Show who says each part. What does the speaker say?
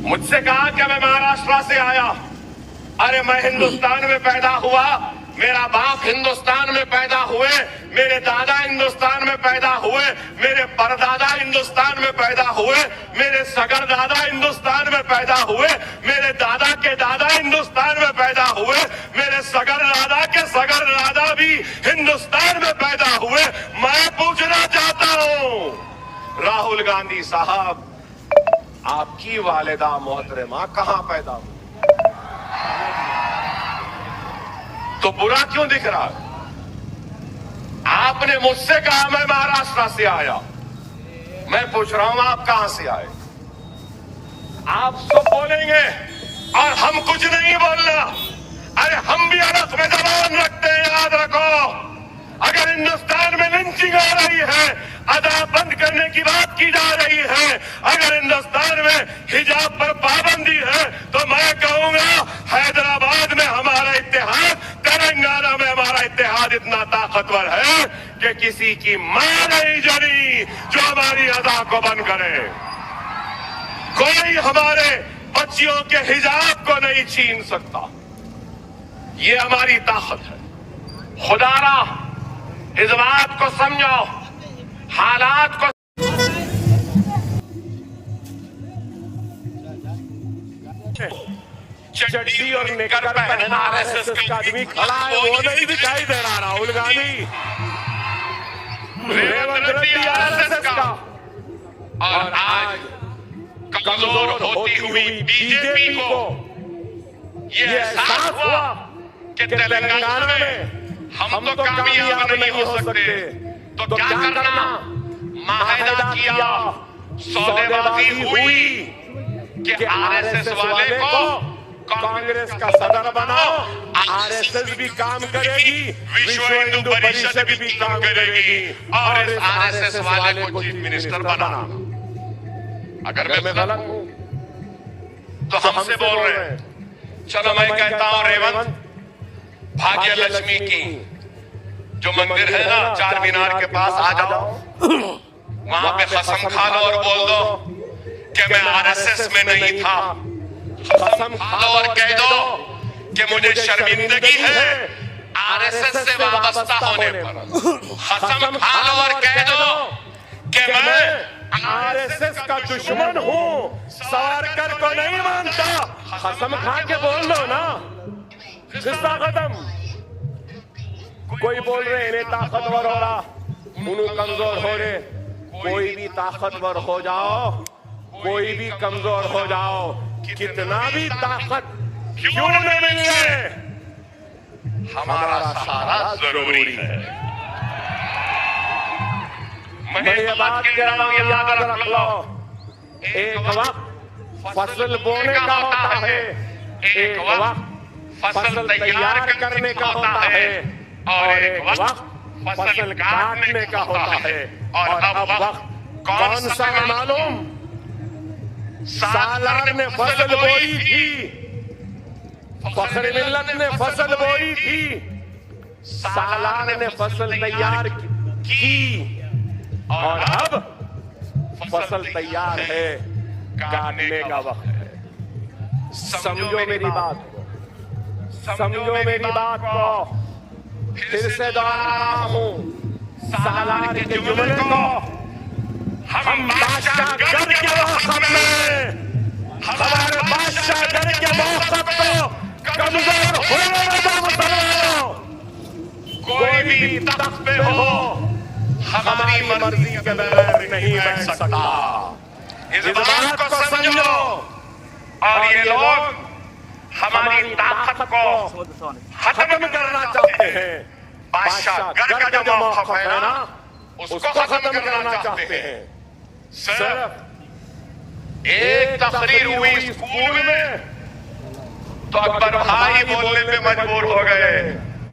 Speaker 1: मुझसे कहा कि मैं महाराष्ट्र से आया। अरे मैं हिंदुस्तान में पैदा हुआ, मेरा बाप हिंदुस्तान में पैदा हुए, मेरे दादा हिंदुस्तान में पैदा हुए, मेरे परदादा हिंदुस्तान में पैदा हुए, मेरे सगर दादा हिंदुस्तान में पैदा हुए, मेरे दादा के दादा हिंदुस्तान में पैदा हुए, मेरे सगर दादा के सगर दादा भी हिंदुस्तान में पैदा हुए। मैं पूछना चाहता हूं राहुल गांधी साहब, आपकी वालिदा मोहतरमा कहां पैदा हुई? तो बुरा क्यों दिख रहा है? आपने मुझसे कहा मैं महाराष्ट्र से आया, मैं पूछ रहा हूं आप कहां से आए? आप सब बोलेंगे और हम कुछ नहीं बोलना। अरे हम भी अरख में जबान रखते हैं, याद रखो। अगर हिंदुस्तान में लिंचिंग हो रही है, अदा बंद करने की बात की जा रही है, अगर हिंदुस्तान में हिजाब पर पाबंदी है, तो मैं कहूंगा हैदराबाद में हमारा इत्तेहाद, तेलंगाना में हमारा इत्तेहाद इतना ताकतवर है कि किसी की मां नहीं जली जो हमारी अदा को बंद करे। कोई हमारे बच्चियों के हिजाब को नहीं छीन सकता। ये हमारी ताकत है। खुदारा इस बात को समझो, हालात को चड्डी और निकर पहना आरएसएस का आदमी खड़ा है, वो नहीं दिखाई दे रहा। राहुल गांधी, रेवंत रेड्डी आरएसएस का, और आज कमजोर होती हुई बीजेपी को ये एहसास हुआ कि तेलंगाना में हम तो कामयाब नहीं हो सकते, तो क्या करना? माहिदा किया, सौदेबाजी हुई कि आरएसएस वाले को कांग्रेस का सदर बनाओ, आरएसएस भी काम करेगी, विश्व हिंदू परिषद भी काम करेगी, और इस आरएसएस वाले को चीफ मिनिस्टर बनाना। अगर मैं गलत हूं तो हमसे बोल रहे हैं। चलो मैं कहता हूं रेवंत, भाग्य लक्ष्मी की जो मंदिर है ना चार मीनार के पास, आ जाओ, वहां पे कसम खा लो और बोल दो कि मैं आरएसएस में नहीं था। कसम खा लो और कह दो कि मुझे शर्मिंदगी है आरएसएस से वाबस्ता होने पर। कसम खा लो और कह दो कि मैं आरएसएस का दुश्मन हूं, सावरकर को नहीं मानता। कसम खा के बोल दो ना, किस्सा खत्म। कोई बोल रहे इन्हें ताकतवर हो रहा, उन्हें कमजोर हो रहे। कोई भी ताकतवर हो जाओ, कोई भी कमजोर हो जाओ, कितना भी ताकत क्यों न मिल जाए, हमारा सहारा जरूरी है। मैं ये बात कह रहा हूं, याद रख लो। एक वक्त फसल बोने का होता है, एक वक्त फसल तैयार करने का होता है, और एक वक्त फसल काटने का होता है। और अब वक्त कौन सा है मालूम? सालार ने फसल बोई थी, फखर मिल्लत ने फसल बोई थी, सालार ने फसल तैयार की, और अब फसल तैयार है, काटने का वक्त है। समझो मेरी बात, समझो मेरी बात को। फिर से दोहरा रहा हूं सालार के जुमले को। हम बादशाह गढ़ के मौसम में, हमारे बादशाह गढ़ के मौसम को कमजोर होने वाला मुसलमानों, कोई भी तख्त पे हो हमारी मर्जी के बगैर नहीं बैठ सकता। इस बात को समझो। और ये लोग हमारी ताकत को खत्म करना चाहते हैं। बादशाह गढ़ का जो मौक़िफ़ है ना, उसको खत्म करना चाहते हैं। सिर्फ एक तकरीर हुई स्कूल में तो अकबर भाई बोलने पे मजबूर हो गए।